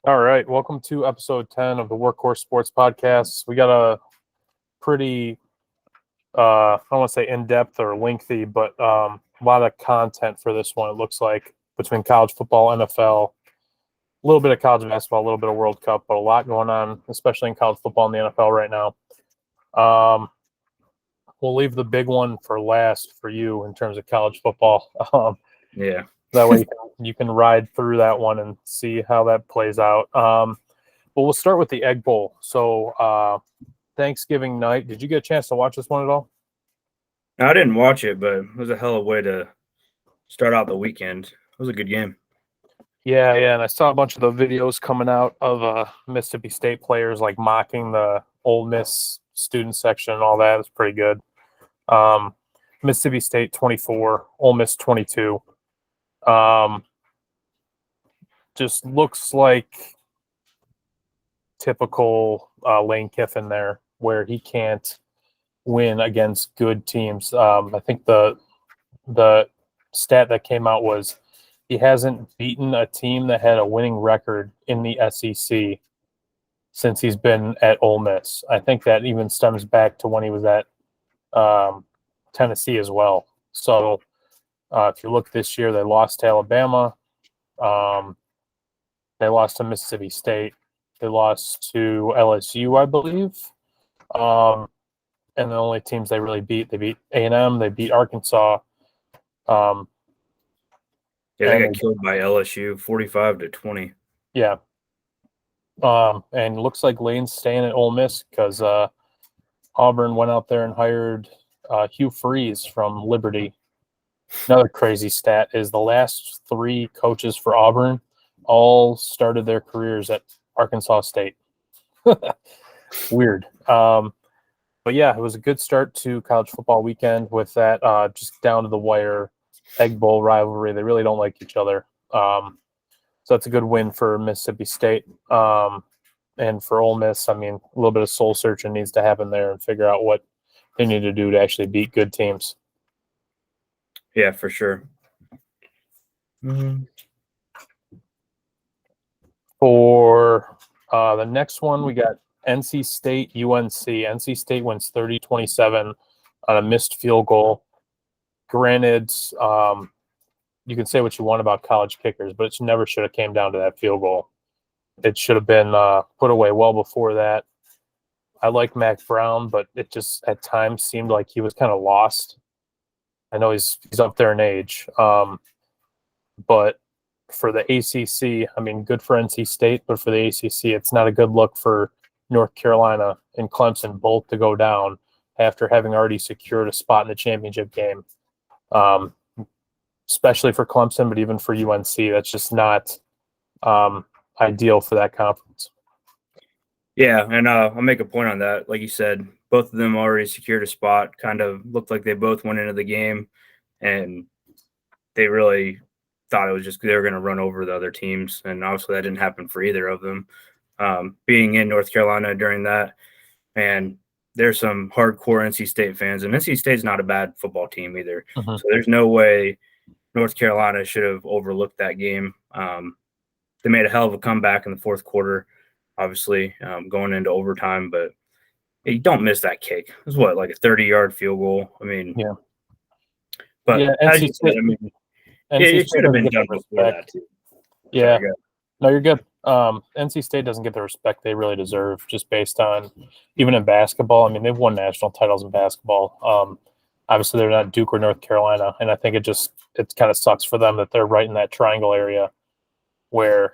All right, welcome to episode 10 of the Workhorse Sports Podcast. We got a pretty, I don't want to say in-depth or lengthy, but a lot of content for this one, it looks like, between college football, NFL, a little bit of college basketball, a little bit of World Cup, but a lot going on, especially in college football and the NFL right now. We'll leave the big one for last for you in terms of college football. Yeah. That way you can ride through that one and see how that plays out. But we'll start with the Egg Bowl. So Thanksgiving night, did you get a chance to watch this one at all? I didn't watch it, but it was a hell of a way to start out the weekend. It was a good game. Yeah, and I saw a bunch of the videos coming out of Mississippi State players like mocking the Ole Miss student section and all that. It's pretty good. Mississippi State 24, Ole Miss 22. Just looks like typical Lane Kiffin there, where he can't win against good teams. I think the stat that came out was he hasn't beaten a team that had a winning record in the SEC since he's been at Ole Miss. I think that even stems back to when he was at Tennessee as well. So if you look this year, they lost to Alabama. They lost to Mississippi State. They lost to LSU, I believe. And the only teams they really beat, they beat A&M, they beat Arkansas. Yeah, they got killed by LSU 45-20. Yeah. And looks like Lane's staying at Ole Miss because Auburn went out there and hired Hugh Freeze from Liberty. Another crazy stat is the last three coaches for Auburn all started their careers at Arkansas State. Weird. But yeah, it was a good start to college football weekend with that just down to the wire Egg Bowl rivalry. They really don't like each other. So that's a good win for Mississippi State. And for Ole Miss, I mean, a little bit of soul searching needs to happen there and figure out what they need to do to actually beat good teams. Yeah, for sure. Mm-hmm. For the next one, we got NC State, UNC. NC State wins 30-27 on a missed field goal. Granted, you can say what you want about college kickers, but it never should have came down to that field goal. It should have been put away well before that. I like Mac Brown, but it just at times seemed like he was kind of lost. I know he's up there in age, but for the ACC, I mean, good for NC State, but for the ACC, it's not a good look for North Carolina and Clemson both to go down after having already secured a spot in the championship game. Especially for Clemson, but even for UNC, that's just not ideal for that conference. Yeah, and I'll make a point on that. Like you said, both of them already secured a spot. Kind of looked like they both went into the game, and they really thought it was just they were going to run over the other teams, and obviously that didn't happen for either of them. Being in North Carolina during that, and there's some hardcore NC State fans, and NC State's not a bad football team either. Mm-hmm. So there's no way North Carolina should have overlooked that game. They made a hell of a comeback in the fourth quarter, obviously, going into overtime, but you don't miss that kick. It was what, like a 30-yard field goal? I mean, yeah. But yeah, as you said, I mean, it should have been done before that too. Yeah, no, you're good. NC State doesn't get the respect they really deserve just based on even in basketball. I mean, they've won national titles in basketball. Obviously, they're not Duke or North Carolina, and I think it kind of sucks for them that they're right in that triangle area where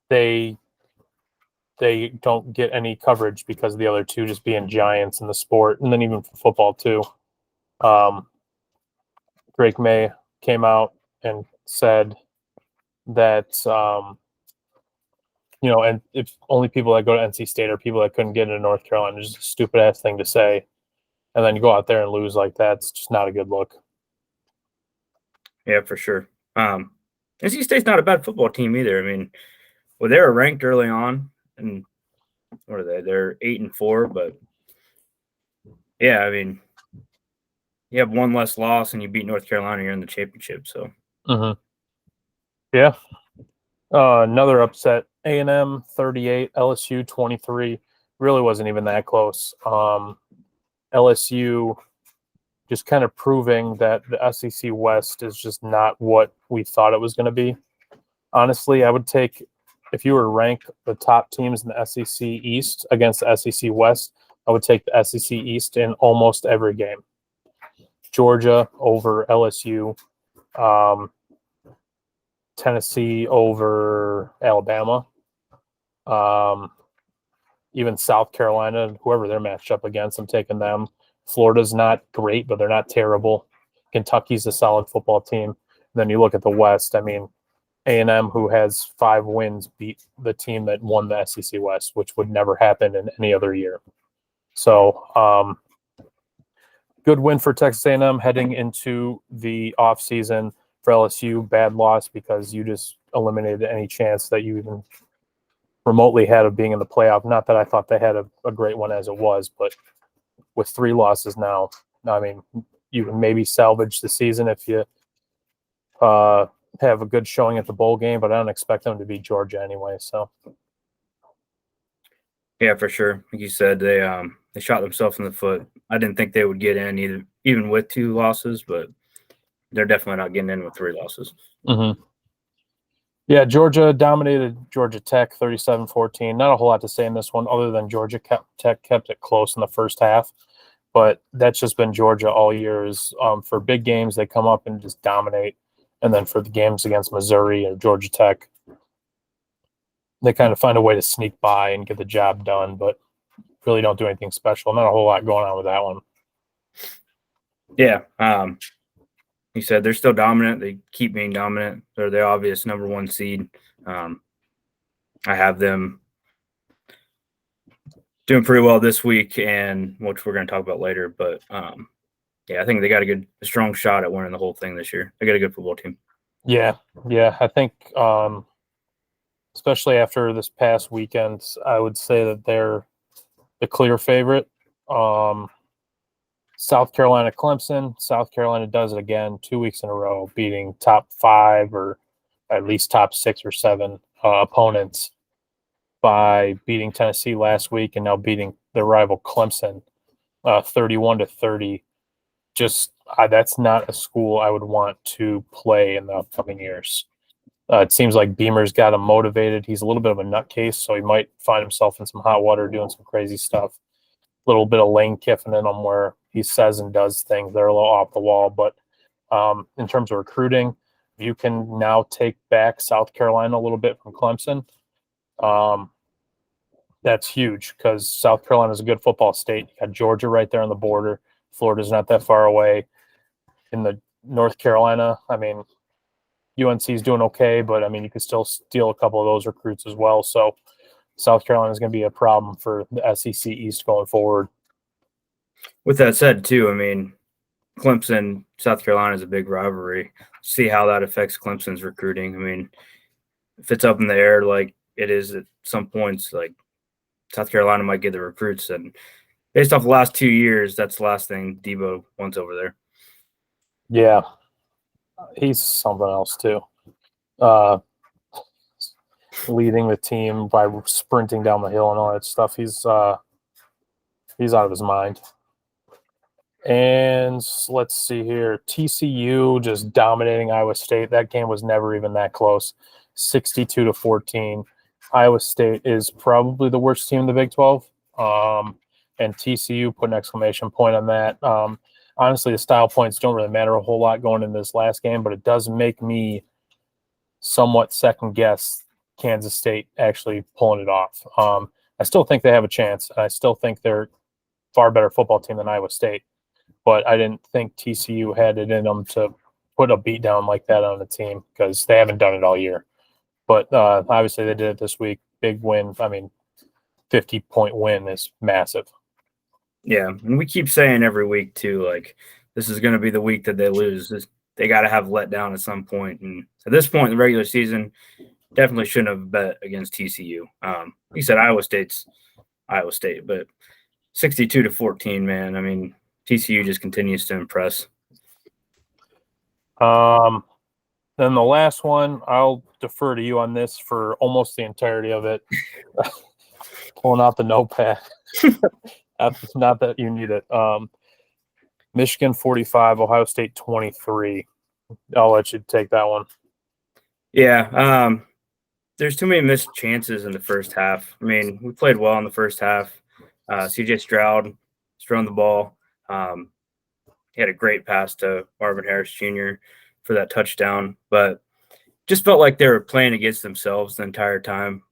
they don't get any coverage because of the other two just being giants in the sport, and then even for football too. Drake May came out and said that and if only people that go to NC State are people that couldn't get into North Carolina, it's just a stupid ass thing to say. And then you go out there and lose like that, it's just not a good look. Yeah, for sure. NC State's not a bad football team either. I mean, well, they were ranked early on, and what are they? They're 8-4, but yeah, I mean, you have one less loss and you beat North Carolina, you're in the championship. So, Yeah. Another upset, A&M 38, LSU 23. Really wasn't even that close. LSU just kind of proving that the SEC West is just not what we thought it was going to be. Honestly, I would take, if you were to rank the top teams in the SEC East against the SEC West, I would take the SEC East in almost every game. Georgia over LSU, Tennessee over Alabama, even South Carolina, whoever they're matched up against, I'm taking them. Florida's not great, but they're not terrible. Kentucky's a solid football team. And then you look at the West. I mean, A&M, who has 5 wins, beat the team that won the SEC West, which would never happen in any other year. So, good win for Texas A&M heading into the offseason. For LSU, bad loss because you just eliminated any chance that you even remotely had of being in the playoff. Not that I thought they had a great one as it was, but with 3 losses now, I mean, you can maybe salvage the season if you have a good showing at the bowl game, but I don't expect them to beat Georgia anyway. So, Yeah, for sure. Like you said, they shot themselves in the foot. I didn't think they would get in either, even with 2 losses, but they're definitely not getting in with 3 losses. mm-hmm. Yeah, Georgia dominated Georgia Tech 37-14. Not a whole lot to say in this one other than Georgia Tech kept it close in the first half. But that's just been Georgia all year. Is for big games, they come up and just dominate. And then for the games against Missouri or Georgia Tech, they kind of find a way to sneak by and get the job done, but really don't do anything special. Not a whole lot going on with that one. Yeah. He said they're still dominant. They keep being dominant. They're the obvious number 1 seed. I have them doing pretty well this week, and which we're going to talk about later. But yeah, I think they got a strong shot at winning the whole thing this year. They got a good football team. Yeah. I think, especially after this past weekend, I would say that they're the clear favorite. South Carolina, Clemson. South Carolina does it again 2 weeks in a row, beating top 5 or at least top 6 or 7 opponents by beating Tennessee last week and now beating their rival Clemson 31-30. Just that's not a school I would want to play in the upcoming years. It seems like Beamer's got him motivated. He's a little bit of a nutcase, so he might find himself in some hot water doing some crazy stuff. A little bit of Lane Kiffin in him where he says and does things that are a little off the wall. But in terms of recruiting, you can now take back South Carolina a little bit from Clemson. That's huge because South Carolina is a good football state. You got Georgia right there on the border. Florida's not that far away. In the North Carolina, I mean, UNC is doing okay, but I mean, you can still steal a couple of those recruits as well. So South Carolina is going to be a problem for the SEC East going forward. With that said, too, I mean, Clemson, South Carolina is a big rivalry. See how that affects Clemson's recruiting. I mean, if it's up in the air like it is at some points, like South Carolina might get the recruits. And based off the last 2 years, that's the last thing Debo wants over there. Yeah. He's something else, too. Leading the team by sprinting down the hill and all that stuff. He's out of his mind. And let's see here. TCU just dominating Iowa State. That game was never even that close. 62-14. Iowa State is probably the worst team in the Big 12. And TCU put an exclamation point on that. Honestly, the style points don't really matter a whole lot going in this last game, but it does make me somewhat second guess Kansas State actually pulling it off. I still think they have a chance, and I still think they're far better football team than Iowa State. But I didn't think TCU had it in them to put a beat down like that on the team because they haven't done it all year. But obviously they did it this week. Big win. I mean, 50-point win is massive. Yeah, and we keep saying every week, too, like, this is going to be the week that they lose. They got to have let down at some point. And at this point in the regular season, definitely shouldn't have bet against TCU. He said Iowa State's Iowa State, but 62-14, man. I mean, TCU just continues to impress. Then the last one, I'll defer to you on this for almost the entirety of it. Pulling out the notepad. Not that you need it. Michigan 45, Ohio State 23. I'll let you take that one. Yeah. There's too many missed chances in the first half. I mean, we played well in the first half. CJ Stroud was throwing the ball. He had a great pass to Marvin Harris Jr. for that touchdown, but just felt like they were playing against themselves the entire time.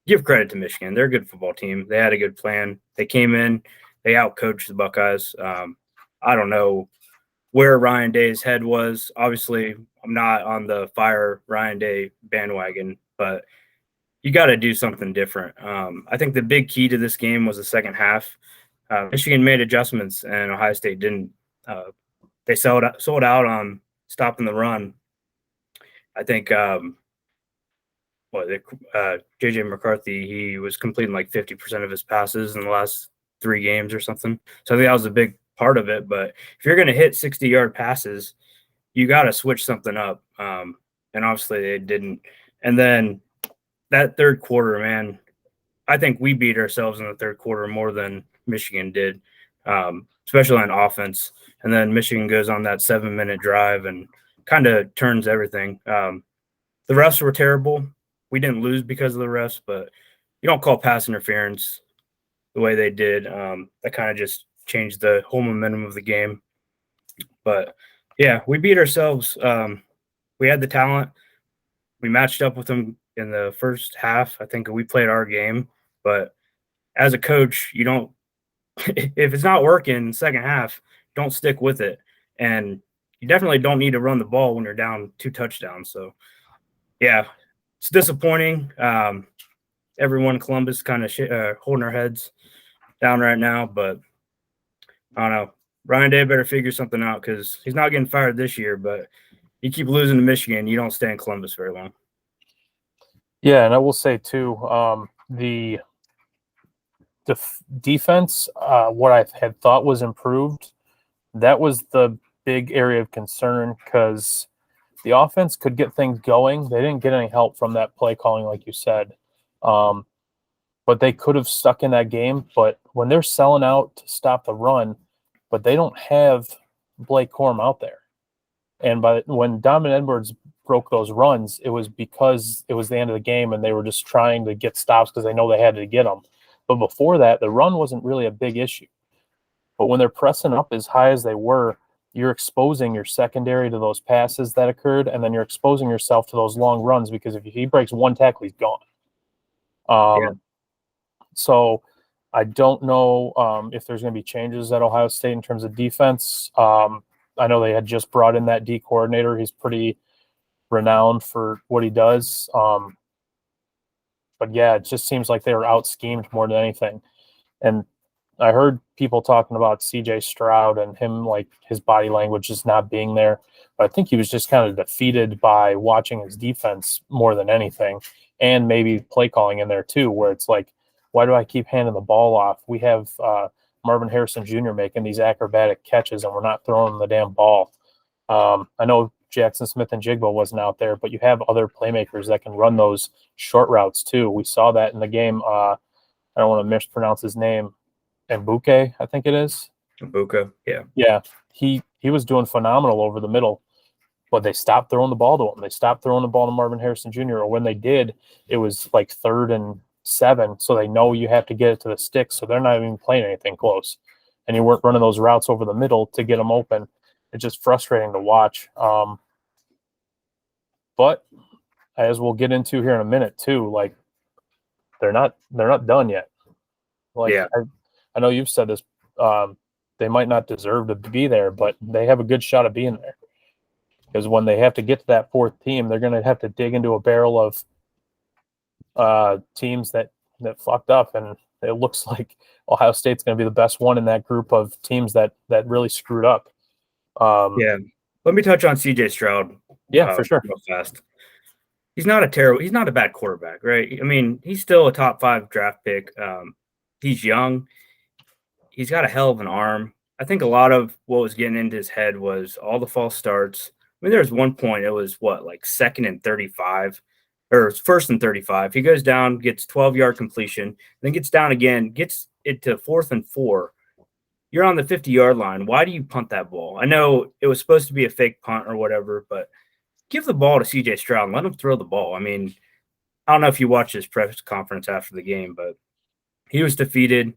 Give credit to Michigan. They're a good football team. They had a good plan. They came in, they outcoached the Buckeyes. I don't know where Ryan Day's head was. Obviously, I'm not on the fire Ryan Day bandwagon, but you got to do something different. I think the big key to this game was the second half. Michigan made adjustments, and Ohio State didn't. They sold out on stopping the run. I think JJ McCarthy, he was completing like 50% of his passes in the last 3 games or something. So I think that was a big part of it. But if you're going to hit 60-yard passes, you got to switch something up. And obviously they didn't. And then that third quarter, man, I think we beat ourselves in the third quarter more than Michigan did, especially on offense. And then Michigan goes on that 7-minute drive and kind of turns everything. The refs were terrible. We didn't lose because of the refs, but you don't call pass interference the way they did. That kind of just changed the whole momentum of the game. But, yeah, we beat ourselves. We had the talent. We matched up with them in the first half. I think we played our game. But as a coach, you don't – if it's not working in the second half, don't stick with it. And you definitely don't need to run the ball when you're down 2 touchdowns. So, yeah, it's disappointing. Everyone in Columbus kind of holding their heads down right now. But I don't know. Ryan Day better figure something out because he's not getting fired this year. But you keep losing to Michigan, you don't stay in Columbus very long. Yeah, and I will say, too, the defense, what I had thought was improved, that was the big area of concern because the offense could get things going. They didn't get any help from that play calling, like you said. But they could have stuck in that game. But when they're selling out to stop the run, but they don't have Blake Corum out there. And when Donovan Edwards broke those runs, it was because it was the end of the game and they were just trying to get stops because they know they had to get them. But before that, the run wasn't really a big issue. But when they're pressing up as high as they were, you're exposing your secondary to those passes that occurred, and then you're exposing yourself to those long runs because if he breaks one tackle, he's gone. So I don't know if there's going to be changes at Ohio State in terms of defense. I know they had just brought in that D coordinator. He's pretty renowned for what he does. But, yeah, it just seems like they were out-schemed more than anything. And I heard people talking about CJ Stroud and him, like his body language just not being there. But I think he was just kind of defeated by watching his defense more than anything, and maybe play calling in there too, where it's like, why do I keep handing the ball off? We have Marvin Harrison Jr. making these acrobatic catches, and we're not throwing the damn ball. I know Jackson Smith and Jigbo wasn't out there, but you have other playmakers that can run those short routes too. We saw that in the game. I don't want to mispronounce his name. Mbuke, I think it is. Mbuka, yeah. Yeah, he was doing phenomenal over the middle, but they stopped throwing the ball to him. They stopped throwing the ball to Marvin Harrison Jr., or when they did, it was like 3rd and 7, so they know you have to get it to the sticks, so they're not even playing anything close. And you weren't running those routes over the middle to get them open. It's just frustrating to watch. But as we'll get into here in a minute too, like they're not done yet. Like yeah. I know you've said this, they might not deserve to be there, but they have a good shot of being there. Because when they have to get to that 4th team, they're going to have to dig into a barrel of teams that fucked up. And it looks like Ohio State's going to be the best one in that group of teams that really screwed up. Yeah. Let me touch on CJ Stroud. Yeah, for sure. Real fast. He's not a bad quarterback, right? I mean, he's still a top 5 draft pick. He's young. He's got a hell of an arm. I think a lot of what was getting into his head was all the false starts. mean, there was one point, it was what, like second and 35 or first and 35. He goes down, gets 12-yard completion, then gets down again, gets it to 4th and 4. You're on the 50-yard line. Why do you punt that ball? I know it was supposed to be a fake punt or whatever, but give the ball to CJ Stroud and let him throw the ball. I mean, I don't know if you watched his press conference after the game, but he was defeated.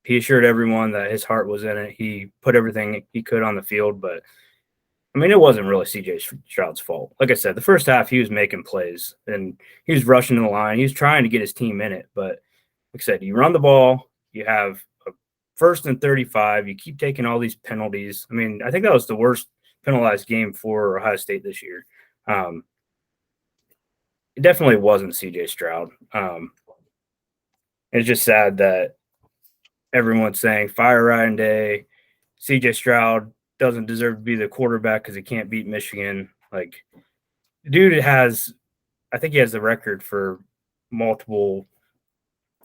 He assured everyone that his heart was in it. He put everything he could on the field, but I mean, it wasn't really CJ Stroud's fault. Like I said, the first half he was making plays and he was rushing the line. He was trying to get his team in it, but like I said, you run the ball, you have a first and 35, you keep taking all these penalties. I mean, I think that was the worst penalized game for Ohio State this year. It definitely wasn't CJ Stroud. It's just sad that everyone's saying fire Ryan Day, CJ Stroud doesn't deserve to be the quarterback because he can't beat Michigan. Like, dude I think he has the record for multiple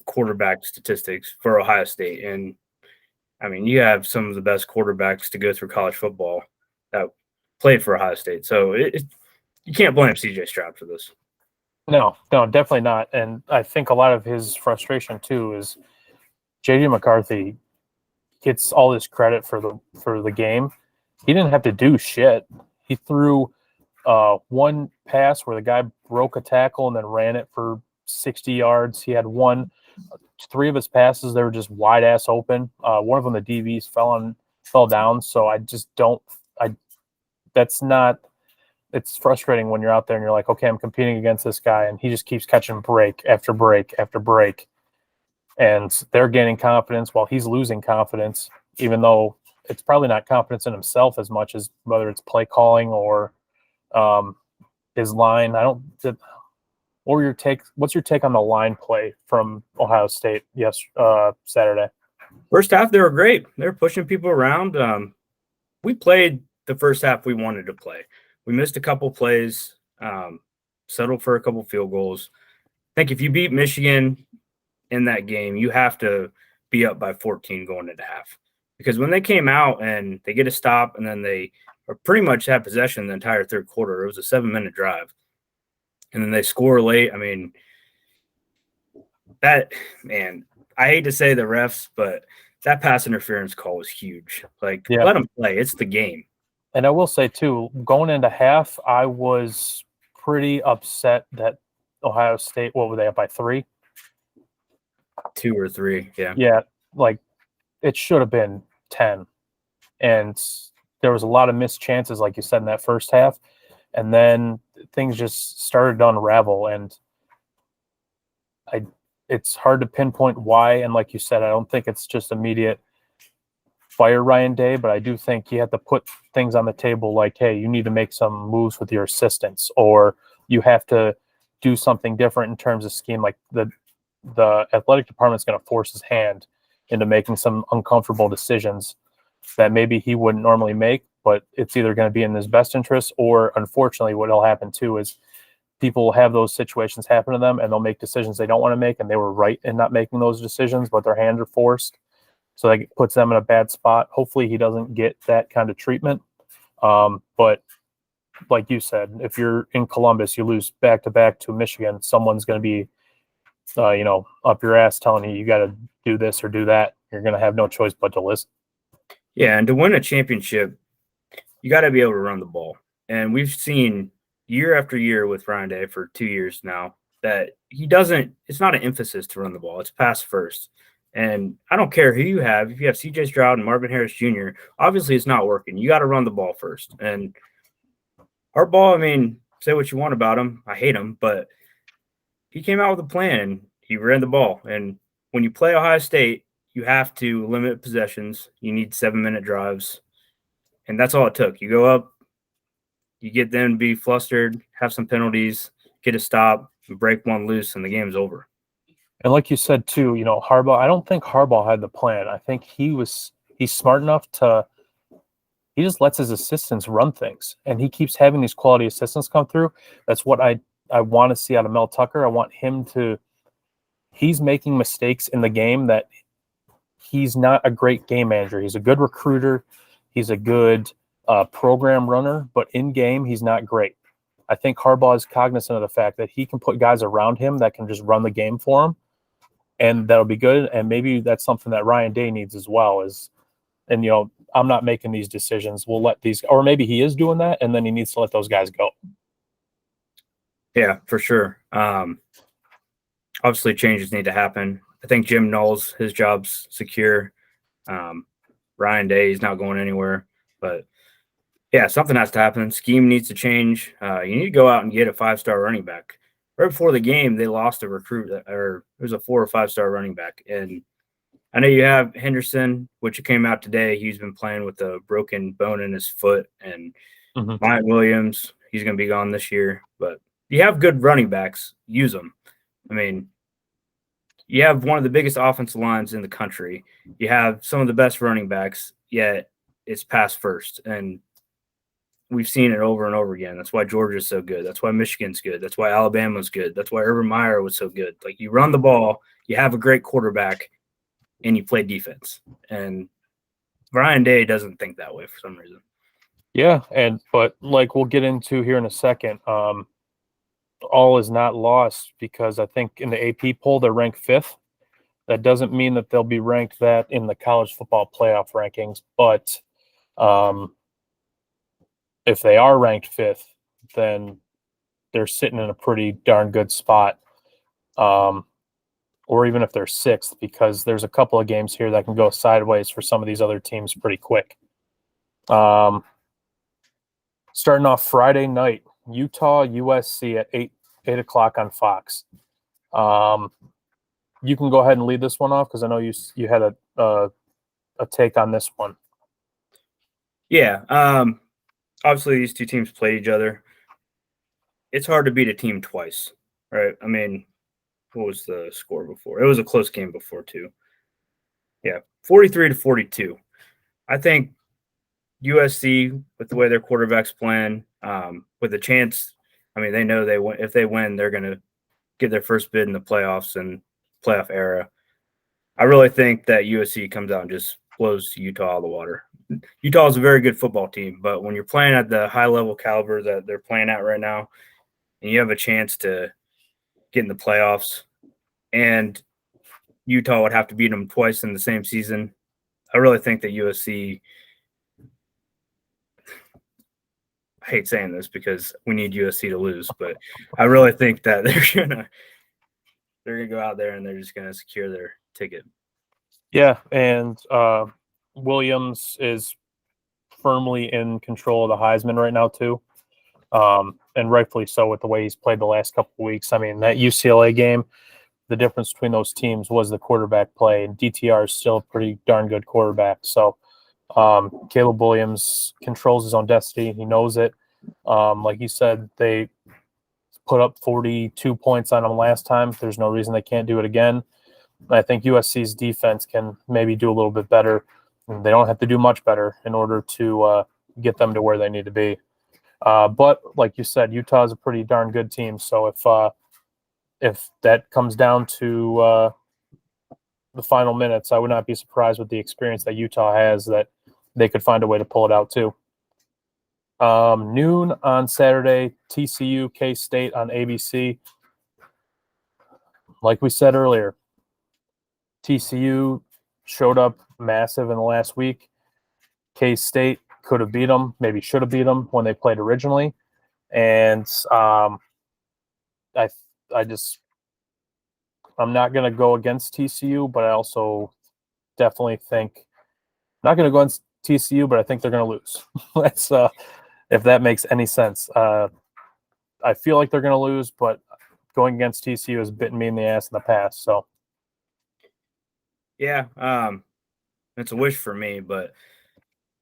quarterback statistics for Ohio State. And I mean, you have some of the best quarterbacks to go through college football that played for Ohio State. So you can't blame CJ Stroud for this. No, definitely not. And I think a lot of his frustration too is JJ McCarthy gets all this credit for the game. He didn't have to do shit. He threw one pass where the guy broke a tackle and then ran it for 60 yards. He had three of his passes, they were just wide ass open. One of them, the DBs fell down. So I just don't. It's frustrating when you're out there and you're like, okay, I'm competing against this guy, and he just keeps catching break after break after break. And they're gaining confidence while he's losing confidence, even though it's probably not confidence in himself as much as whether it's play calling or his line. What's your take on the line play from Ohio State Saturday? First half, they were great. They were pushing people around. We played the first half we wanted to play. We missed a couple plays, settled for a couple field goals. I think if you beat Michigan in that game, you have to be up by 14 going into half. Because when they came out and they get a stop and then they pretty much had possession the entire third quarter, it was a 7-minute drive. And then they score late. I mean, I hate to say the refs, but that pass interference call was huge. Like, Let them play. It's the game. And I will say, too, going into half, I was pretty upset that Ohio State, what were they, up by 3? 2 or 3, yeah. Yeah, like, it should have been 10. And there was a lot of missed chances, like you said, in that first half. And then things just started to unravel. And it's hard to pinpoint why. And like you said, I don't think it's just immediate fire Ryan Day, but I do think you have to put things on the table like, hey, you need to make some moves with your assistants, or you have to do something different in terms of scheme. Like the athletic department's going to force his hand into making some uncomfortable decisions that maybe he wouldn't normally make, but it's either going to be in his best interest, or unfortunately what will happen too is people will have those situations happen to them and they'll make decisions they don't want to make, and they were right in not making those decisions, but their hands are forced. So that puts them in a bad spot. Hopefully he doesn't get that kind of treatment. But like you said, if you're in Columbus, you lose back-to-back to Michigan, someone's going to be, up your ass telling you got to do this or do that. You're going to have no choice but to listen. Yeah, and to win a championship, you got to be able to run the ball. And we've seen year after year with Ryan Day for 2 years now that it's not an emphasis to run the ball. It's pass first. And I don't care who you have. If you have CJ Stroud and Marvin Harris Jr., obviously it's not working. You got to run the ball first. And Harbaugh, I mean, say what you want about him. I hate him, but he came out with a plan and he ran the ball. And when you play Ohio State, you have to limit possessions. You need 7-minute drives. And that's all it took. You go up, you get them to be flustered, have some penalties, get a stop, break one loose, and the game's over. And like you said, too, Harbaugh, I don't think Harbaugh had the plan. I think he's smart enough he just lets his assistants run things. And he keeps having these quality assistants come through. That's what I want to see out of Mel Tucker. I want him he's making mistakes in the game that he's not a great game manager. He's a good recruiter. He's a good program runner, but in game, he's not great. I think Harbaugh is cognizant of the fact that he can put guys around him that can just run the game for him, and that'll be good. And maybe that's something that Ryan Day needs as well. And I'm not making these decisions. We'll let these, or maybe he is doing that, and then he needs to let those guys go. Yeah, for sure. Obviously, changes need to happen. I think Jim Knowles, his job's secure. Ryan Day, he's not going anywhere. But yeah, something has to happen. Scheme needs to change. You need to go out and get a 5-star running back. Right before the game, they lost a recruit, or it was a 4 or 5-star running back. And I know you have Henderson, which came out today. He's been playing with a broken bone in his foot. And Mike Williams, he's going to be gone this year. But you have good running backs. Use them. I mean, you have one of the biggest offensive lines in the country. You have some of the best running backs, yet it's pass first. And we've seen it over and over again. That's why Georgia's so good. That's why Michigan's good. That's why Alabama's good. That's why Urban Meyer was so good. Like, you run the ball, you have a great quarterback, and you play defense. And Ryan Day doesn't think that way for some reason. Yeah, but like we'll get into here in a second, all is not lost, because I think in the AP poll they're ranked 5th. That doesn't mean that they'll be ranked that in the college football playoff rankings, but if they are ranked 5th, then they're sitting in a pretty darn good spot. Or even if they're 6th, because there's a couple of games here that can go sideways for some of these other teams pretty quick. Starting off Friday night, Utah, USC at 8 o'clock on Fox. You can go ahead and lead this one off, because I know you had a take on this one. Yeah. Obviously, these two teams played each other. It's hard to beat a team twice, right? I mean, what was the score before? It was a close game before, too. Yeah, 43-42. I think USC, with the way their quarterback's playing, with a chance, I mean, they know if they win, they're going to get their first bid in the playoffs and playoff era. I really think that USC comes out and just blows Utah out of the water. Utah is a very good football team, but when you're playing at the high-level caliber that they're playing at right now, and you have a chance to get in the playoffs, and Utah would have to beat them twice in the same season, I really think that USC – I hate saying this because we need USC to lose, but I really think that they're gonna go out there and they're just gonna secure their ticket. Yeah, and Williams is firmly in control of the Heisman right now too, and rightfully so with the way he's played the last couple of weeks. I mean, that UCLA game, the difference between those teams was the quarterback play, and DTR is still a pretty darn good quarterback. So Caleb Williams controls his own destiny. He knows it. Like you said, they put up 42 points on him last time. There's no reason they can't do it again. I think USC's defense can maybe do a little bit better. They don't have to do much better in order to get them to where they need to be. But like you said, Utah is a pretty darn good team. So if that comes down to the final minutes, I would not be surprised with the experience that Utah has that they could find a way to pull it out too. Noon on Saturday, TCU, K-State on ABC. Like we said earlier, TCU showed up massive in the last week. K-State could have beat them, maybe should have beat them when they played originally. And I'm not going to go against TCU, but I also definitely think not going to go against TCU, but I think they're going to lose. That's if that makes any sense. I feel like they're going to lose, but going against TCU has bitten me in the ass in the past. So, yeah, it's a wish for me, but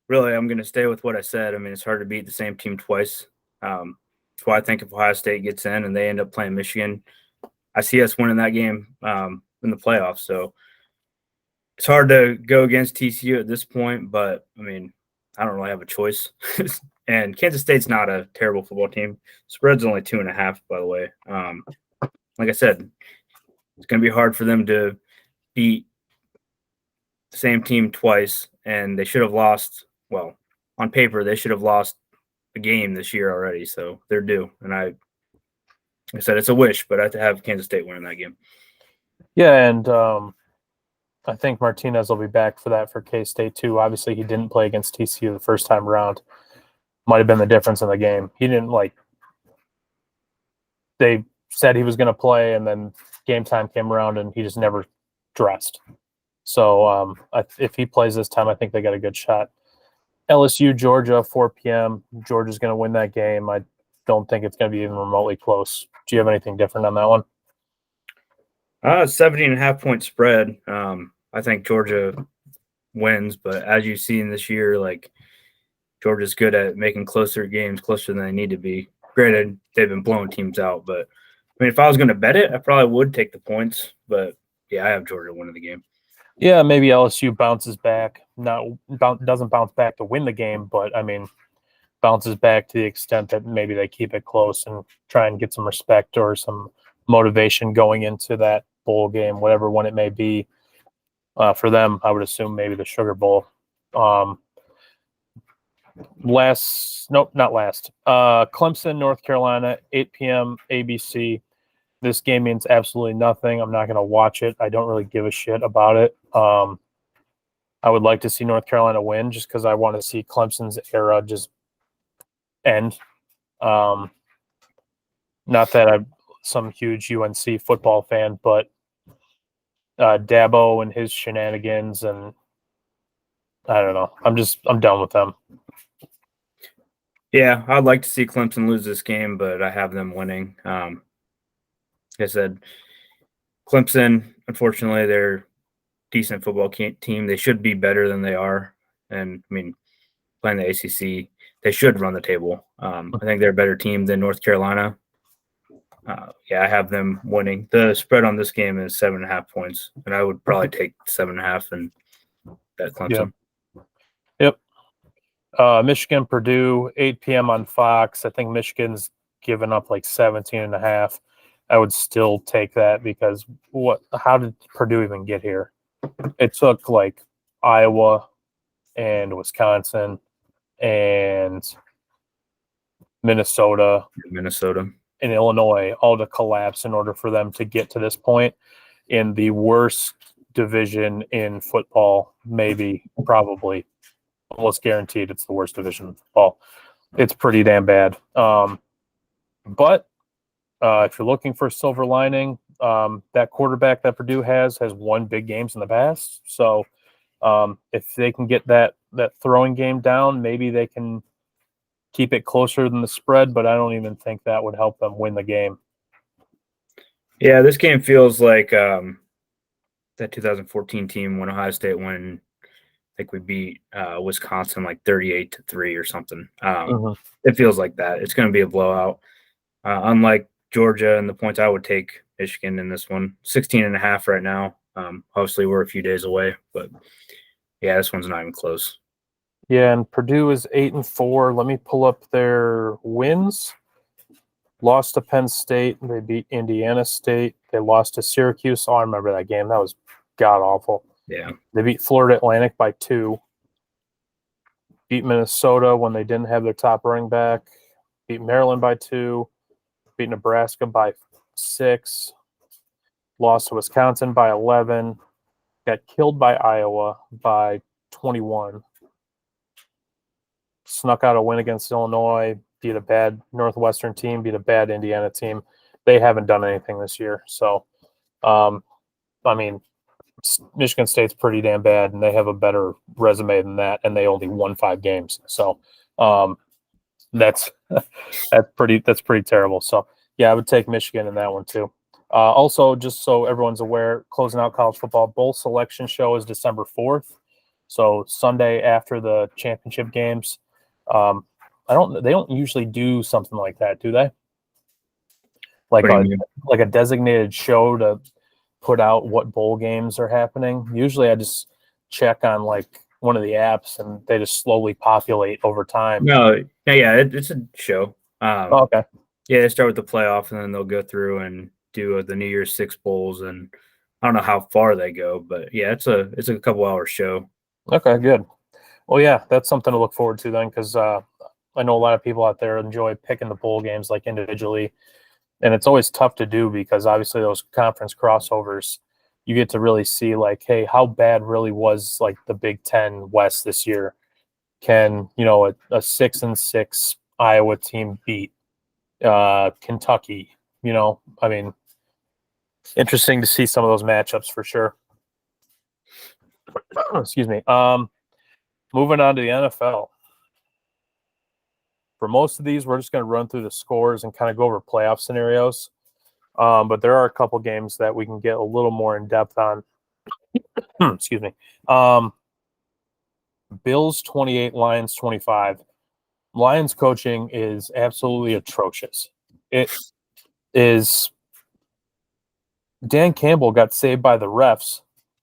really, I'm going to stay with what I said. I mean, it's hard to beat the same team twice. That's why I think if Ohio State gets in and they end up playing Michigan, I see us winning that game in the playoffs. So it's hard to go against TCU at this point, but I mean, I don't really have a choice. And Kansas State's not a terrible football team. Spread's only 2.5, by the way. Like I said, it's going to be hard for them to beat the same team twice, and they should have lost. Well, on paper, they should have lost a game this year already, so they're due. And I said it's a wish, but I have to have Kansas State winning that game. Yeah, and I think Martinez will be back for that for K-State too. Obviously, he didn't play against TCU the first time around. Might have been the difference in the game. He didn't they said he was going to play, and then game time came around, and he just never dressed. So if he plays this time, I think they got a good shot. LSU, Georgia, 4 p.m. Georgia's going to win that game. I don't think it's going to be even remotely close. Do you have anything different on that one? 70.5 point spread. I think Georgia wins, but as you've seen this year, Georgia's good at making games closer than they need to be. Granted, they've been blowing teams out, but I mean, if I was going to bet it, I probably would take the points. But yeah, I have Georgia winning the game. Yeah, maybe LSU bounces back. Doesn't bounce back to win the game, but I mean, bounces back to the extent that maybe they keep it close and try and get some respect or some motivation going into that bowl game, whatever one it may be. For them, I would assume maybe the Sugar Bowl. Clemson, North Carolina, 8 p.m. ABC. This game means absolutely nothing. I'm not going to watch it. I don't really give a shit about it. I would like to see North Carolina win just because I want to see Clemson's era just end. Not that I'm some huge UNC football fan, but Dabo and his shenanigans, and I don't know. I'm done with them. Yeah, I'd like to see Clemson lose this game, but I have them winning. Like I said, Clemson, unfortunately, they're a decent football team. They should be better than they are. And, I mean, playing the ACC, they should run the table. I think they're a better team than North Carolina. Yeah, I have them winning. The spread on this game is 7.5 points, and I would probably take 7.5 and bet Clemson. Yep. Michigan, Purdue, 8 p.m. on Fox. I think Michigan's given up 17.5. I would still take that because how did Purdue even get here? It took Iowa and Wisconsin and Minnesota and Illinois all to collapse in order for them to get to this point in the worst division in football, probably almost guaranteed it's the worst division in football. It's pretty damn bad. But if you're looking for a silver lining, that quarterback that Purdue has won big games in the past. So if they can get that throwing game down, maybe they can keep it closer than the spread, but I don't even think that would help them win the game. Yeah, this game feels like that 2014 team when Ohio State won. I think we beat Wisconsin 38-3 or something. It feels like that. It's going to be a blowout. Unlike Georgia and the points, I would take Michigan in this one. 16.5 right now. Obviously, we're a few days away, but yeah, this one's not even close. Yeah, and Purdue is 8-4. Let me pull up their wins. Lost to Penn State. They beat Indiana State. They lost to Syracuse. Oh, I remember that game. That was god-awful. Yeah. They beat Florida Atlantic by 2. Beat Minnesota when they didn't have their top running back. Beat Maryland by 2. Beat Nebraska by 6. Lost to Wisconsin by 11. Got killed by Iowa by 21. Snuck out a win against Illinois. Beat a bad Northwestern team. Beat a bad Indiana team. They haven't done anything this year. So, I mean, Michigan State's pretty damn bad, and they have a better resume than that, and they only won 5 games. So, that's pretty terrible. So, yeah, I would take Michigan in that one too. Also, just so everyone's aware, closing out college football bowl selection show is December 4th. So Sunday after the championship games. They don't usually do something like that, do they? Like a designated show to put out what bowl games are happening. Usually I just check on one of the apps and they just slowly populate over time. No, yeah, it's a show. Okay. Yeah, they start with the playoff and then they'll go through and do the New Year's 6 bowls, and I don't know how far they go, but yeah, it's a couple hour show. Okay, good. Well, yeah, that's something to look forward to then, because I know a lot of people out there enjoy picking the bowl games like individually, and it's always tough to do because obviously those conference crossovers, you get to really see like, hey, how bad really was like the Big Ten West this year? Can a 6-6 Iowa team beat Kentucky? I mean, interesting to see some of those matchups for sure. Excuse me. Moving on to the NFL. For most of these, we're just going to run through the scores and kind of go over playoff scenarios. But there are a couple games that we can get a little more in depth on. Excuse me. Bills 28, Lions 25. Lions coaching is absolutely atrocious. It is. Dan Campbell got saved by the refs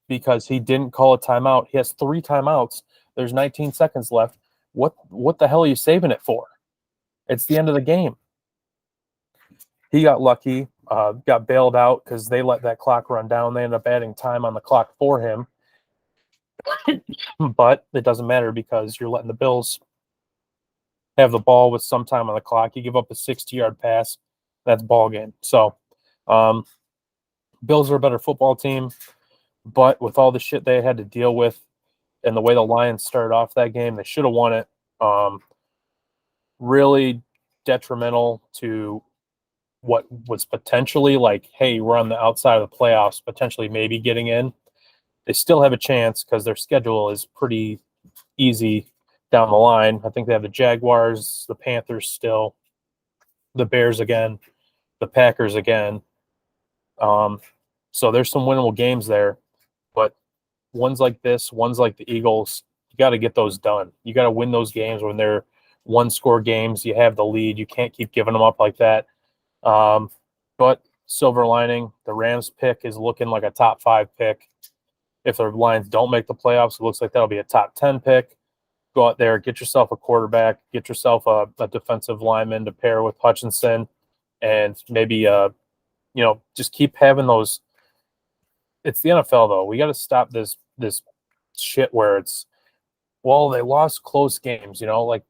because he didn't call a timeout. He has 3 timeouts. There's 19 seconds left. What the hell are you saving it for? It's the end of the game. He got lucky, got bailed out because they let that clock run down. They ended up adding time on the clock for him. But it doesn't matter because you're letting the Bills have the ball with some time on the clock. You give up a 60-yard pass, that's ball game. So Bills are a better football team, but with all the shit they had to deal with and the way the Lions started off that game, they should have won it. Really detrimental to what was potentially like, hey, we're on the outside of the playoffs, potentially maybe getting in. They still have a chance because their schedule is pretty easy down the line. I think they have the Jaguars, the Panthers still, the Bears again, the Packers again. So there's some winnable games there, but ones like this, ones like the Eagles, you got to get those done. You got to win those games when they're one-score games. You have the lead. You can't keep giving them up like that. But silver lining, the Rams pick is looking like a top 5 pick. If the Lions don't make the playoffs, it looks like that'll be a top 10 pick. Go out there, get yourself a quarterback, get yourself a defensive lineman to pair with Hutchinson, and maybe just keep having those. It's the NFL though. We got to stop this shit where it's, well, they lost close games. Like,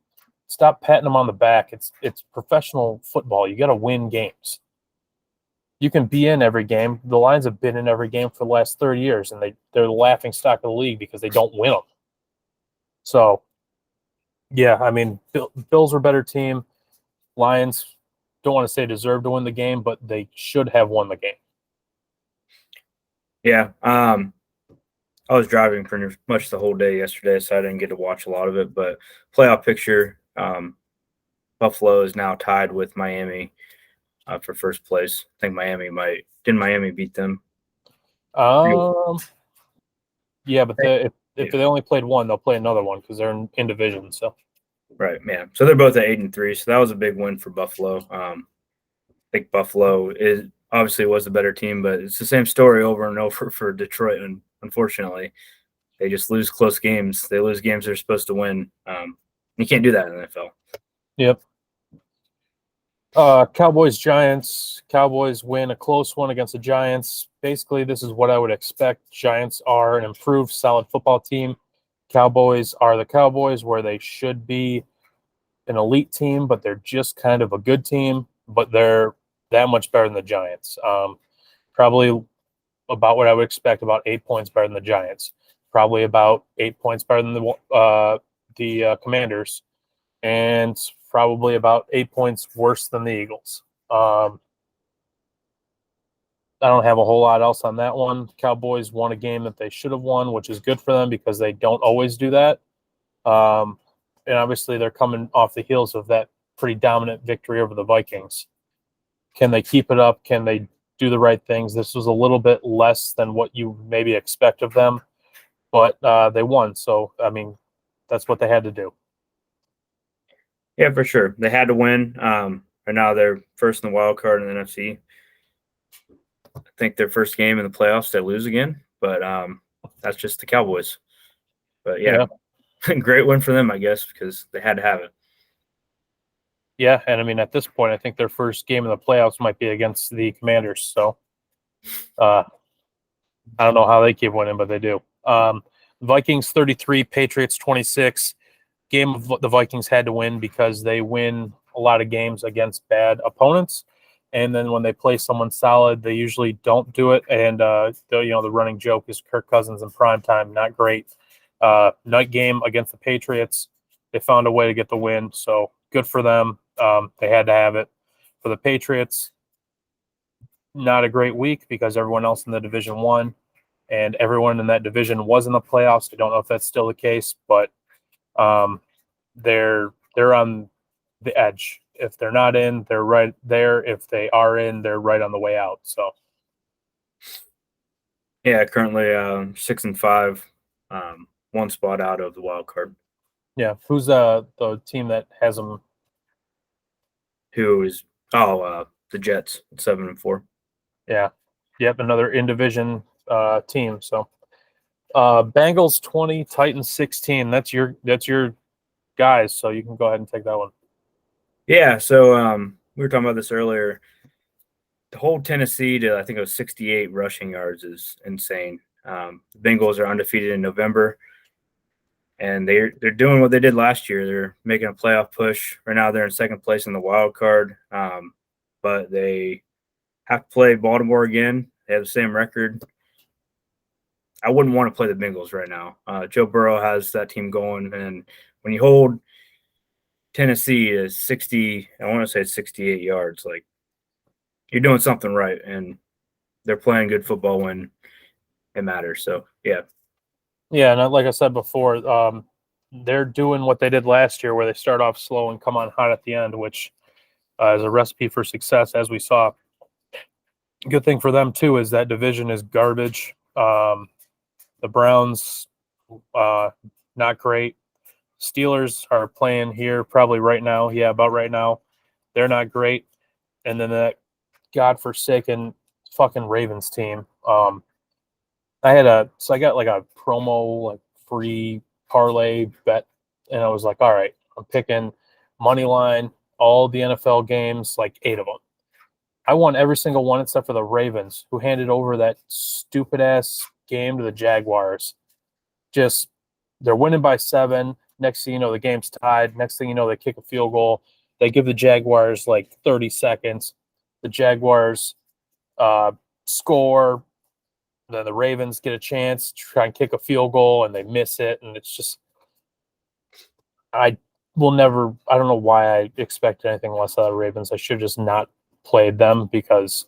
stop patting them on the back. It's professional football. You got to win games. You can be in every game. The Lions have been in every game for the last 30 years, and they're the laughing stock of the league because they don't win them. So, yeah, I mean, Bills were a better team. Lions, don't want to say deserve to win the game, but they should have won the game. Yeah. I was driving pretty much the whole day yesterday, so I didn't get to watch a lot of it. But playoff picture, Buffalo is now tied with Miami for first place. I think didn't Miami beat them? Yeah, but if they only played one, they'll play another one because they're in division. So right, man. So they're both at 8-3. So that was a big win for Buffalo. I think Buffalo obviously was the better team, but it's the same story over and over for Detroit. And unfortunately, they just lose close games. They lose games they're supposed to win. You can't do that in the NFL. Yep. Cowboys, Giants. Cowboys win a close one against the Giants. Basically, this is what I would expect. Giants are an improved, solid football team. Cowboys are the Cowboys, where they should be an elite team, but they're just kind of a good team. But they're that much better than the Giants. Probably about what I would expect, about 8 points better than the Giants. Probably about 8 points better than the Commanders. And probably about 8 points worse than the Eagles. I don't have a whole lot else on that one. Cowboys won a game that they should have won, which is good for them because they don't always do that. And obviously they're coming off the heels of that pretty dominant victory over the Vikings. Can they keep it up? Can they do the right things? This was a little bit less than what you maybe expect of them, but they won. So, I mean, that's what they had to do. Yeah, for sure. They had to win. And now they're first in the wild card in the NFC. I think their first game in the playoffs, they lose again, but that's just the Cowboys. But yeah. Great win for them, I guess, because they had to have it. Yeah, and I mean, at this point, I think their first game in the playoffs might be against the Commanders. So I don't know how they keep winning, but they do. Vikings 33, Patriots 26. Game of the Vikings had to win because they win a lot of games against bad opponents. And then when they play someone solid, they usually don't do it. And, the running joke is Kirk Cousins in prime time, not great. Night game against the Patriots, they found a way to get the win. So good for them. They had to have it. For the Patriots, not a great week because everyone else in the division won. And everyone in that division was in the playoffs. I don't know if that's still the case, but they're on the edge. If they're not in, they're right there. If they are in, they're right on the way out. So, yeah, currently 6-5, one spot out of the wild card. Yeah, who's the team that has them? Who is the Jets 7-4. Yeah, yep, another in division team. So, Bengals 20, Titans 16. That's your guys. So you can go ahead and take that one. Yeah, so we were talking about this earlier. To hold Tennessee to, I think it was 68 rushing yards is insane. The Bengals are undefeated in November, and they're doing what they did last year. They're making a playoff push. Right now they're in second place in the wild card, but they have to play Baltimore again. They have the same record. I wouldn't want to play the Bengals right now. Joe Burrow has that team going, and when you hold Tennessee to 60, I want to say 68 yards, like, you're doing something right, and they're playing good football when it matters. So, yeah. Yeah, and like I said before, they're doing what they did last year where they start off slow and come on hot at the end, which is a recipe for success, as we saw. Good thing for them, too, is that division is garbage. The Browns, not great. Steelers are playing here probably right now. Yeah, about right now. They're not great. And then that godforsaken fucking Ravens team. I got like a promo, like free parlay bet, and I was like, all right, I'm picking money line, all the NFL games, like 8 of them. I won every single one except for the Ravens, who handed over that stupid ass game to the Jaguars. Just they're winning by 7. Next thing you know, the game's tied. Next thing you know, they kick a field goal. They give the Jaguars like 30 seconds. The Jaguars score. Then the Ravens get a chance to try and kick a field goal, and they miss it. And it's just, I don't know why I expected anything less out of the Ravens. I should have just not played them because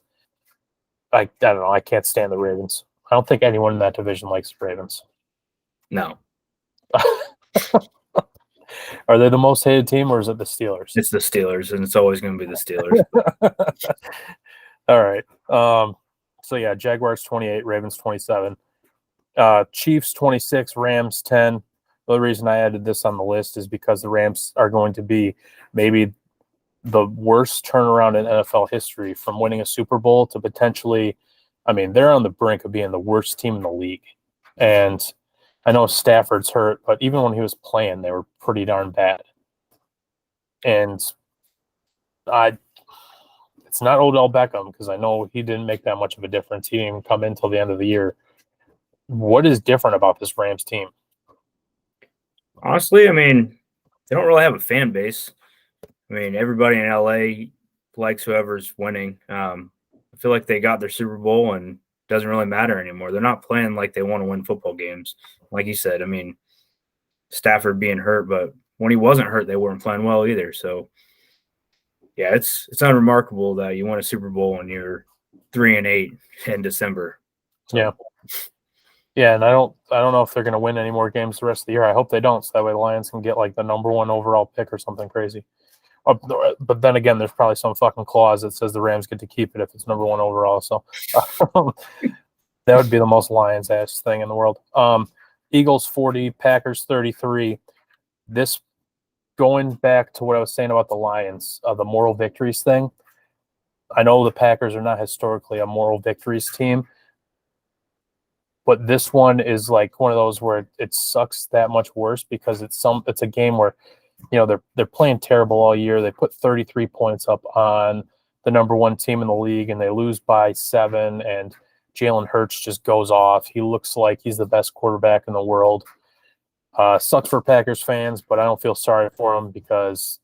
I don't know. I can't stand the Ravens. I don't think anyone in that division likes the Ravens. No. Are they the most hated team, or is it the Steelers? It's the Steelers, and it's always going to be the Steelers. All right. So, yeah, Jaguars 28, Ravens 27. Chiefs 26, Rams 10. The only reason I added this on the list is because the Rams are going to be maybe the worst turnaround in NFL history, from winning a Super Bowl to potentially, they're on the brink of being the worst team in the league. And I know Stafford's hurt, but even when he was playing, they were pretty darn bad. And it's not Odell Beckham, because I know he didn't make that much of a difference. He didn't even come in until the end of the year. What is different about this Rams team? Honestly, they don't really have a fan base. Everybody in LA likes whoever's winning. I feel like they got their Super Bowl, and it doesn't really matter anymore. They're not playing like they want to win football games. Like you said, Stafford being hurt, but when he wasn't hurt, they weren't playing well either. So, yeah, it's unremarkable that you won a Super Bowl when you're 3-8 in December. So. Yeah, and I don't know if they're going to win any more games the rest of the year. I hope they don't, so that way the Lions can get like the number 1 overall pick or something crazy. But then again, there's probably some fucking clause that says the Rams get to keep it if it's number 1 overall. So that would be the most Lions ass thing in the world. Eagles 40, Packers 33. This, going back to what I was saying about the Lions, the moral victories thing. I know the Packers are not historically a moral victories team, but this one is like one of those where it sucks that much worse because it's a game where, they're playing terrible all year. They put 33 points up on the number 1 team in the league, and they lose by 7, and Jalen Hurts just goes off. He looks like he's the best quarterback in the world. Sucks for Packers fans, but I don't feel sorry for them because,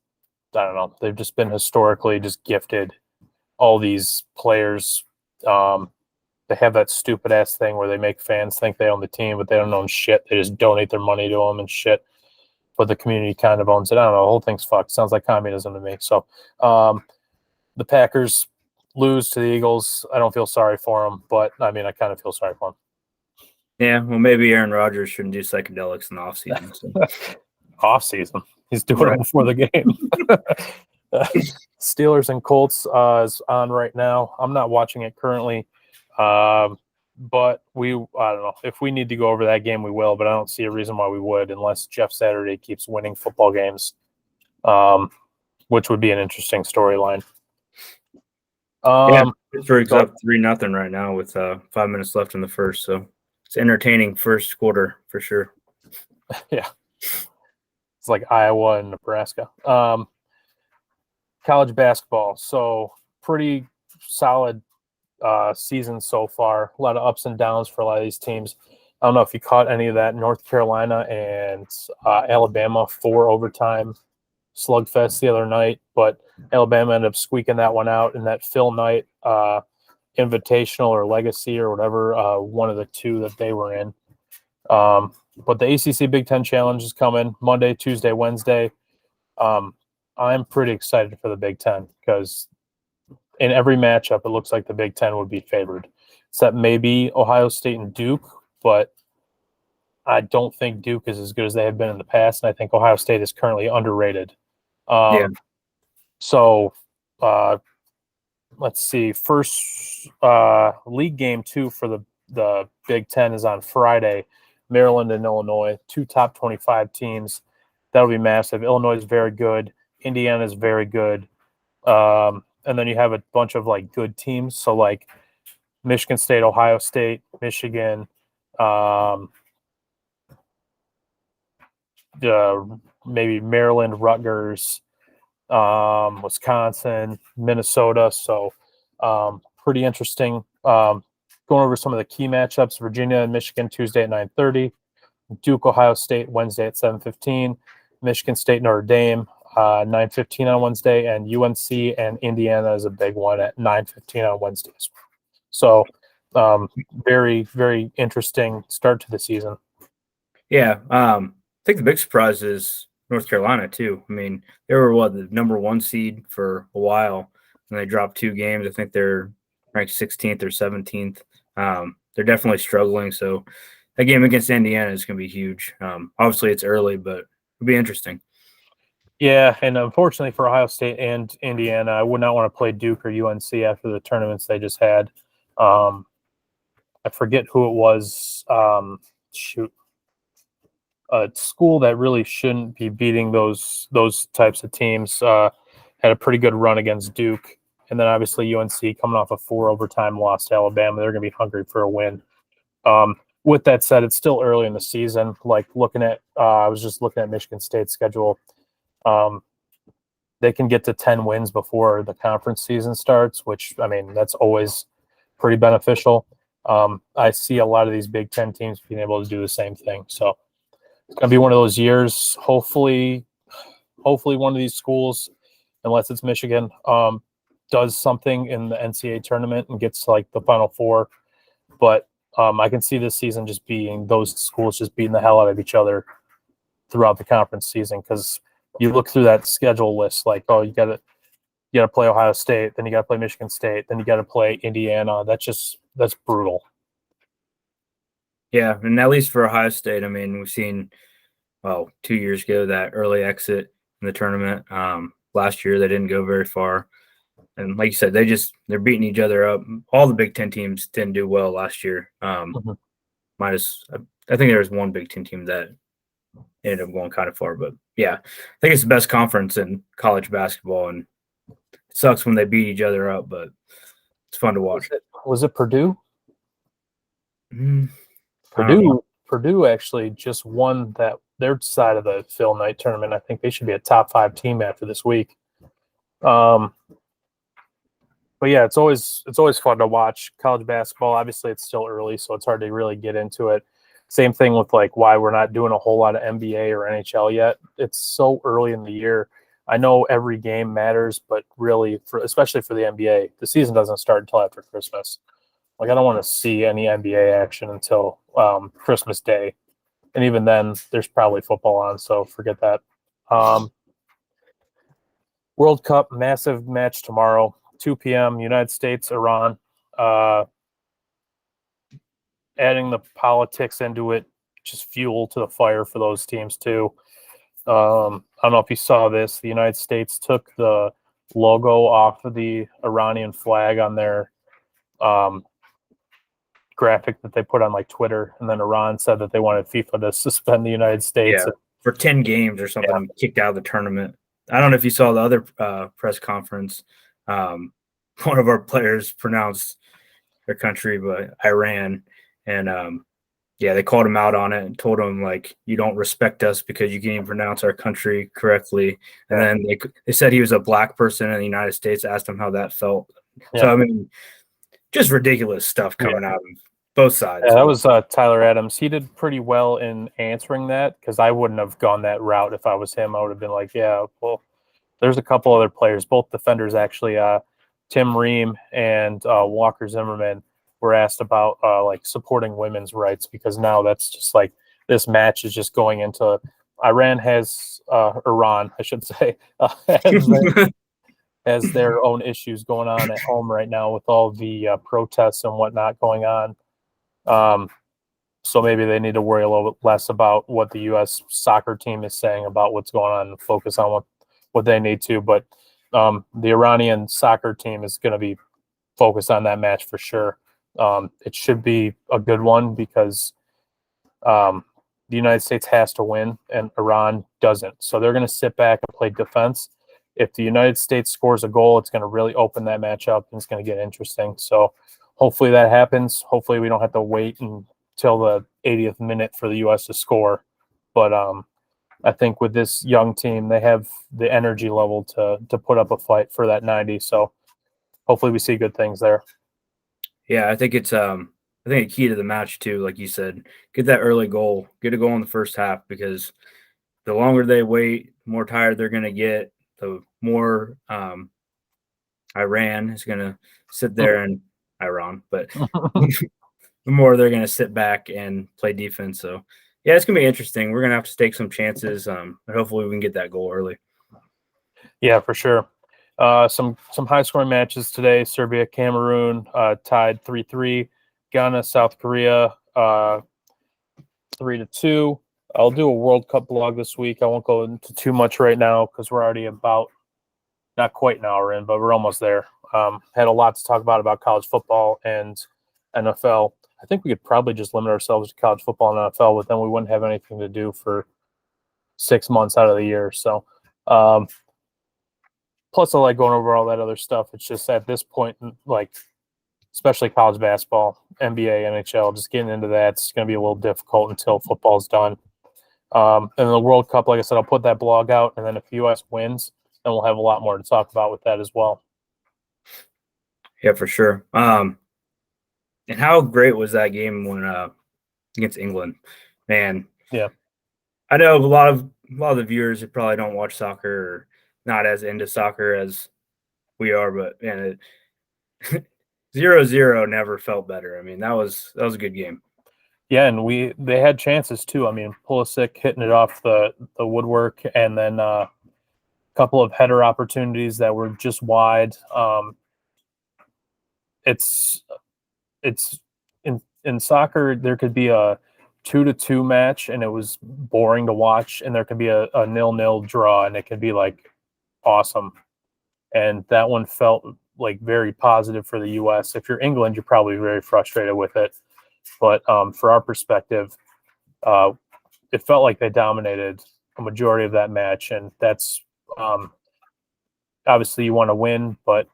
I don't know, they've just been historically just gifted all these players. They have that stupid ass thing where they make fans think they own the team, but they don't own shit. They just donate their money to them and shit. But the community kind of owns it. I don't know. The whole thing's fucked. Sounds like communism to me. So the Packers lose to the Eagles. I don't feel sorry for them, but I mean, I kind of feel sorry for them. Yeah, well, maybe Aaron Rodgers shouldn't do psychedelics in the offseason. So. Off season, he's doing it before the game. Steelers and Colts is on right now. I'm not watching it currently, but I don't know. If we need to go over that game, we will. But I don't see a reason why we would, unless Jeff Saturday keeps winning football games, which would be an interesting storyline. Pittsburgh's up 3-0 right now with 5 minutes left in the first, so it's entertaining first quarter for sure. Yeah. It's like Iowa and Nebraska. College basketball. So pretty solid season so far. A lot of ups and downs for a lot of these teams. I don't know if you caught any of that. North Carolina and Alabama 4 overtime slugfest the other night, but Alabama ended up squeaking that one out in that Phil Knight Invitational or Legacy or whatever, one of the two that they were in. But the ACC Big Ten Challenge is coming Monday, Tuesday, Wednesday. I'm pretty excited for the Big Ten because in every matchup, it looks like the Big Ten would be favored, except maybe Ohio State and Duke, but I don't think Duke is as good as they have been in the past, and I think Ohio State is currently underrated. So let's see. First league game 2 for the Big Ten is on Friday. Maryland and Illinois, 2 top 25 teams. That'll be massive. Illinois is very good. Indiana is very good. And then you have a bunch of like good teams. So like Michigan State, Ohio State, Michigan, maybe Maryland, Rutgers, Wisconsin, Minnesota. So pretty interesting. Going over some of the key matchups: Virginia and Michigan Tuesday at 9:30, Duke, Ohio State Wednesday at 7:15, Michigan State, Notre Dame 9:15 on Wednesday, and UNC and Indiana is a big one at 9:15 on Wednesday as well. So very, very interesting start to the season. Yeah, I think the big surprise is North Carolina too. I mean, they were the number 1 seed for a while, and they dropped 2 games. I think they're ranked 16th or 17th. They're definitely struggling. So that game against Indiana is going to be huge. Obviously, it's early, but it'll be interesting. Yeah, and unfortunately for Ohio State and Indiana, I would not want to play Duke or UNC after the tournaments they just had. I forget who it was. A school that really shouldn't be beating those types of teams had a pretty good run against Duke. And then obviously UNC coming off a 4 overtime loss to Alabama. They're going to be hungry for a win. With that said, it's still early in the season. Like I was just looking at Michigan State's schedule. They can get to 10 wins before the conference season starts, which, I mean, that's always pretty beneficial. I see a lot of these Big Ten teams being able to do the same thing. So it's going to be one of those years. Hopefully one of these schools, unless it's Michigan, does something in the NCAA tournament and gets to like the Final Four. But I can see this season just being those schools just beating the hell out of each other throughout the conference season, because you look through that schedule list, like, oh, you got to play Ohio State, then you got to play Michigan State, then you got to play Indiana. That's brutal. Yeah, and at least for Ohio State, I mean, we've seen, 2 years ago, that early exit in the tournament. Last year, they didn't go very far. And like you said, they're beating each other up. All the Big Ten teams didn't do well last year. Minus, I think there was one Big Ten team that ended up going kind of far. But yeah, I think it's the best conference in college basketball, and it sucks when they beat each other up, but it's fun to watch. Was it Purdue? Purdue actually just won their side of the Phil Knight tournament. I think they should be a top 5 team after this week. but yeah, it's always fun to watch college basketball. Obviously, it's still early, so it's hard to really get into it. Same thing with like why we're not doing a whole lot of NBA or NHL yet. It's so early in the year. I know every game matters, but really, especially for the NBA, the season doesn't start until after Christmas. Like I don't want to see any NBA action until Christmas Day, and even then, there's probably football on, so forget that. World Cup, massive match tomorrow, 2 p.m. United States, Iran. Adding the politics into it, just fuel to the fire for those teams too. I don't know if you saw this. The United States took the logo off of the Iranian flag on their graphic that they put on like Twitter, and then Iran said that they wanted FIFA to suspend the United States. Yeah, for 10 games or something, kicked out of the tournament. I don't know if you saw the other press conference. One of our players pronounced their country, but Iran, and they called him out on it and told him like, you don't respect us because you can't even pronounce our country correctly. And then they said he was a black person in the United States. Asked him how that felt. Yeah. So I mean, just ridiculous stuff coming out of both sides. Yeah, that was Tyler Adams. He did pretty well in answering that because I wouldn't have gone that route if I was him. I would have been like, yeah, well, there's a couple other players, both defenders actually. Tim Ream and Walker Zimmerman were asked about like supporting women's rights because now that's just like this match is just going into Iran has Iran, I should say, has their own issues going on at home right now with all the protests and whatnot going on. So maybe they need to worry a little bit less about what the U.S. soccer team is saying about what's going on and focus on what they need to. But the Iranian soccer team is going to be focused on that match for sure. It should be a good one because the United States has to win and Iran doesn't. So they're going to sit back and play defense. If the United States scores a goal, it's going to really open that match up and it's going to get interesting. So hopefully that happens. Hopefully we don't have to wait until the 80th minute for the U.S. to score. But I think with this young team, they have the energy level to put up a fight for that 90. So hopefully we see good things there. Yeah, I think it's a key to the match too, like you said, get that early goal, get a goal in the first half because the longer they wait, the more tired they're going to get, the more Iran is going to sit there and Iran, but the more they're going to sit back and play defense. So yeah, it's going to be interesting. We're going to have to take some chances. And hopefully we can get that goal early. Yeah, for sure. Some high scoring matches today. Serbia, Cameroon tied 3-3. Ghana, South Korea 3-2. I'll do a World Cup blog this week. I won't go into too much right now because we're already about not quite an hour in, but we're almost there. Had a lot to talk about college football and NFL. I think we could probably just limit ourselves to college football and NFL, but then we wouldn't have anything to do for 6 months out of the year. So, plus I like going over all that other stuff. It's just at this point, like, especially college basketball, NBA, NHL, just getting into that, it's going to be a little difficult until football's done. And the World Cup, like I said, I'll put that blog out, and then if the U.S. wins, then we'll have a lot more to talk about with that as well. Yeah, for sure. And how great was that game when against England? Man, yeah. I know a lot of the viewers who probably don't watch soccer or not as into soccer as we are, but man, 0-0 never felt better. I mean, that was a good game. Yeah, and they had chances too. I mean, Pulisic hitting it off the woodwork, and then a couple of header opportunities that were just wide. It's in soccer there could be a 2-2 match and it was boring to watch, and there could be a 0-0 draw and it could be like awesome. And that one felt like very positive for the U.S. If you're England, you're probably very frustrated with it. But for our perspective, it felt like they dominated a majority of that match, and that's obviously you want to win. But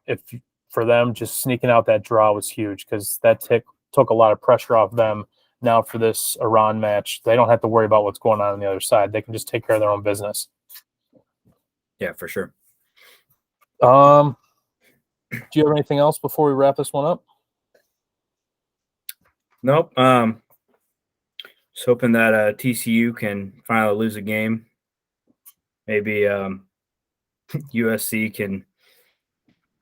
for them, just sneaking out that draw was huge because that took a lot of pressure off them. Now for this Iran match, they don't have to worry about what's going on the other side. They can just take care of their own business. Yeah, for sure. Do you have anything else before we wrap this one up? Nope. Just hoping that TCU can finally lose a game. Maybe USC can.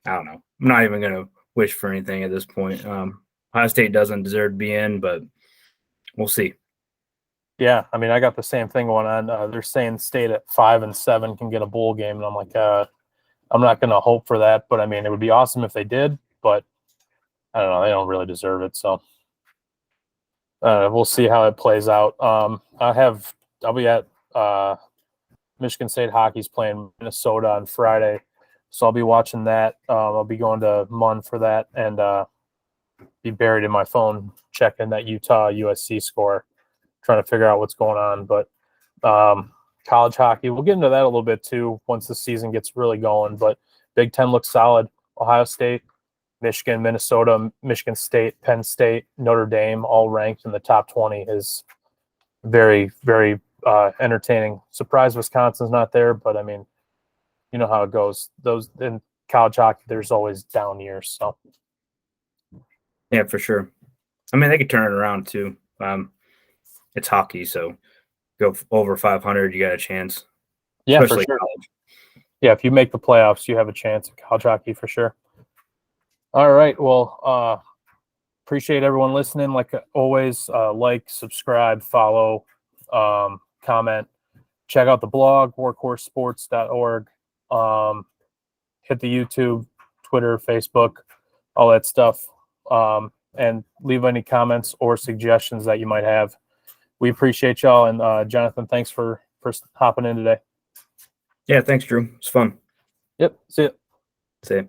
I don't know. I'm not even gonna wish for anything at this point. Ohio State doesn't deserve to be in, but we'll see. Yeah, I mean, I got the same thing going on. They're saying State at 5 and 7 can get a bowl game, and I'm like, I'm not going to hope for that. But I mean, it would be awesome if they did. But I don't know, they don't really deserve it. So we'll see how it plays out. I'll be at Michigan State hockey's playing Minnesota on Friday, so I'll be watching that. I'll be going to Munn for that, and be buried in my phone checking that Utah USC score, trying to figure out what's going on. But college hockey, we'll get into that a little bit too once the season gets really going. But Big Ten looks solid. Ohio State, Michigan, Minnesota, Michigan State, Penn State, Notre Dame, all ranked in the top 20 is very, very entertaining. Surprised Wisconsin's not there, but I mean, you know how it goes. Those in college hockey, there's always down years. So Yeah, for sure. I mean, they could turn it around too. It's hockey, so go over 500, you got a chance. yeah, Especially for sure. college. Yeah, if you make the playoffs, you have a chance at college hockey for sure. All right. Well, appreciate everyone listening. Like always, like, subscribe, follow, comment. Check out the blog, workhorsesports.org. Hit the YouTube, Twitter, Facebook, all that stuff. And leave any comments or suggestions that you might have. We appreciate y'all. And Jonathan, thanks for hopping in today. Yeah, thanks, Drew. It's fun. Yep. See ya. See ya.